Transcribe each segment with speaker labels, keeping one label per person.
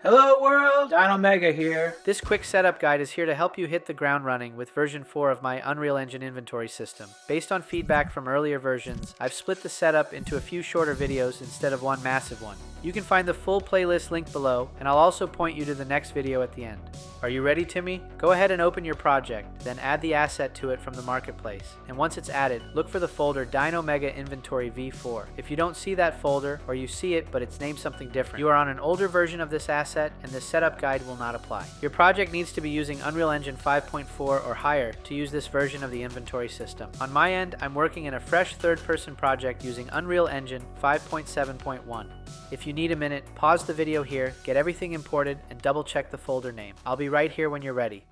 Speaker 1: Hello world, Omega here.
Speaker 2: This quick setup guide is here to help you hit the ground running with version 4 of my Unreal Engine inventory system. Based on feedback from earlier versions, I've split the setup into a few shorter videos instead of one massive one. You can find the full playlist link below, and I'll also point you to the next video at the end. Are you ready, Timmy? Go ahead and open your project, then add the asset to it from the marketplace. And once it's added, look for the folder Omega Inventory V4. If you don't see that folder, or you see it but it's named something different, you are on an older version of this asset and this setup guide will not apply. Your project needs to be using Unreal Engine 5.4 or higher to use this version of the inventory system. On my end, I'm working in a fresh third-person project using Unreal Engine 5.7.1. If you need a minute, pause the video here, get everything imported, and double-check the folder name. I'll be right here when you're ready.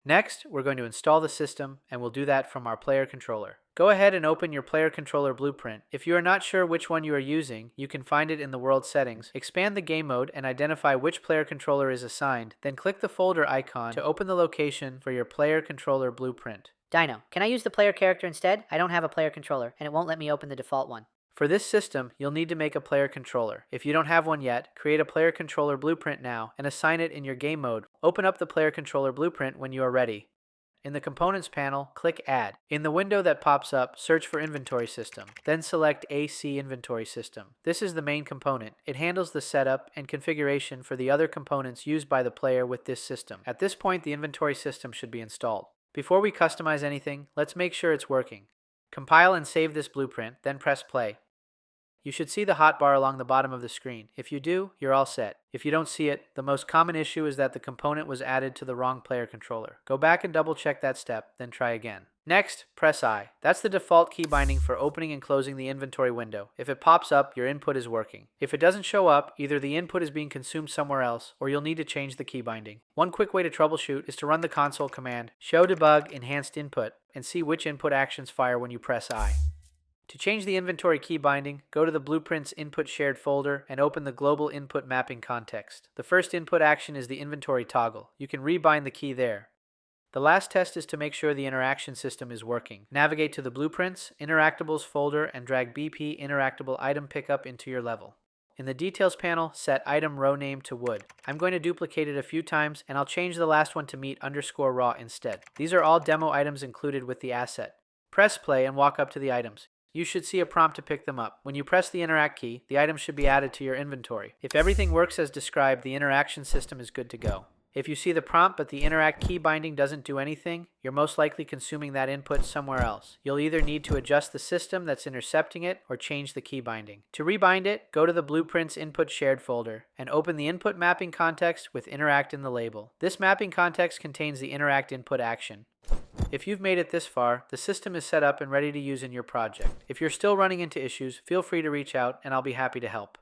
Speaker 2: Next, we're going to install the system, and we'll do that from our player controller. Go ahead and open your player controller blueprint. If you are not sure which one you are using, you can find it in the world settings. Expand the game mode and identify which player controller is assigned, then click the folder icon to open the location for your player controller blueprint.
Speaker 3: Dino, can I use the player character instead? I don't have a player controller, and it won't let me open the default one.
Speaker 2: For this system, you'll need to make a player controller. If you don't have one yet, create a player controller blueprint now and assign it in your game mode. Open up the player controller blueprint when you are ready. In the Components panel, click Add. In the window that pops up, search for Inventory System. Then select AC Inventory System. This is the main component. It handles the setup and configuration for the other components used by the player with this system. At this point, the inventory system should be installed. Before we customize anything, let's make sure it's working. Compile and save this blueprint, then press play. You should see the hotbar along the bottom of the screen. If you do, you're all set. If you don't see it, the most common issue is that the component was added to the wrong player controller. Go back and double check that step, then try again. Next, press I. That's the default key binding for opening and closing the inventory window. If it pops up, your input is working. If it doesn't show up, either the input is being consumed somewhere else, or you'll need to change the key binding. One quick way to troubleshoot is to run the console command show debug enhanced input and see which input actions fire when you press I. To change the inventory key binding, go to the Blueprints Input Shared folder and open the Global Input Mapping context. The first input action is the inventory toggle. You can rebind the key there. The last test is to make sure the interaction system is working. Navigate to the Blueprints, Interactables folder and drag BP Interactable Item Pickup into your level. In the Details panel, set Item Row Name to Wood. I'm going to duplicate it a few times and I'll change the last one to meat_raw instead. These are all demo items included with the asset. Press play and walk up to the items. You should see a prompt to pick them up. When you press the Interact key, the item should be added to your inventory. If everything works as described, the interaction system is good to go. If you see the prompt but the Interact key binding doesn't do anything, you're most likely consuming that input somewhere else. You'll either need to adjust the system that's intercepting it or change the key binding. To rebind it, go to the Blueprints Input Shared folder and open the Input Mapping context with Interact in the label. This mapping context contains the Interact input action. If you've made it this far, the system is set up and ready to use in your project. If you're still running into issues, feel free to reach out and I'll be happy to help.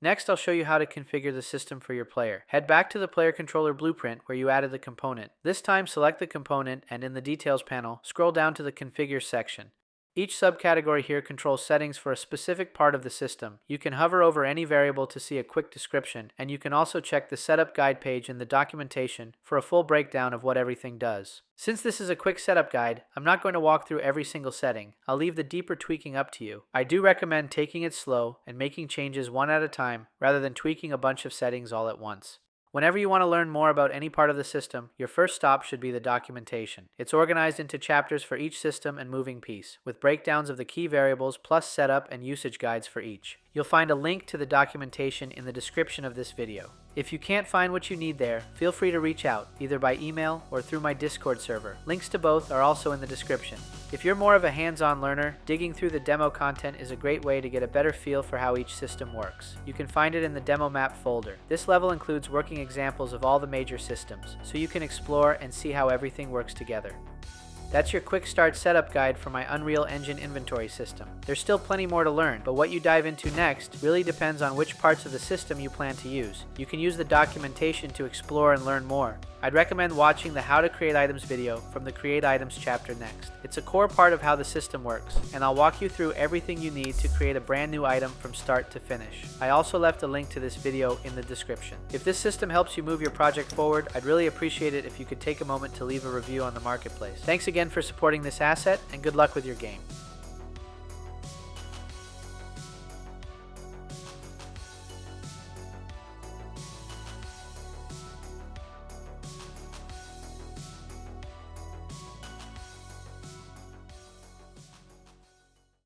Speaker 2: Next, I'll show you how to configure the system for your player. Head back to the player controller blueprint where you added the component. This time, select the component and in the Details panel, scroll down to the Configure section. Each subcategory here controls settings for a specific part of the system. You can hover over any variable to see a quick description, and you can also check the setup guide page in the documentation for a full breakdown of what everything does. Since this is a quick setup guide, I'm not going to walk through every single setting. I'll leave the deeper tweaking up to you. I do recommend taking it slow and making changes one at a time rather than tweaking a bunch of settings all at once. Whenever you want to learn more about any part of the system, your first stop should be the documentation. It's organized into chapters for each system and moving piece, with breakdowns of the key variables plus setup and usage guides for each. You'll find a link to the documentation in the description of this video. If you can't find what you need there, feel free to reach out, either by email or through my Discord server. Links to both are also in the description. If you're more of a hands-on learner, digging through the demo content is a great way to get a better feel for how each system works. You can find it in the Demo Map folder. This level includes working examples of all the major systems, so you can explore and see how everything works together. That's your quick start setup guide for my Unreal Engine inventory system. There's still plenty more to learn, but what you dive into next really depends on which parts of the system you plan to use. You can use the documentation to explore and learn more. I'd recommend watching the How to Create Items video from the Create Items chapter next. It's a core part of how the system works, and I'll walk you through everything you need to create a brand new item from start to finish. I also left a link to this video in the description. If this system helps you move your project forward, I'd really appreciate it if you could take a moment to leave a review on the marketplace. Thanks again for supporting this asset, and good luck with your game.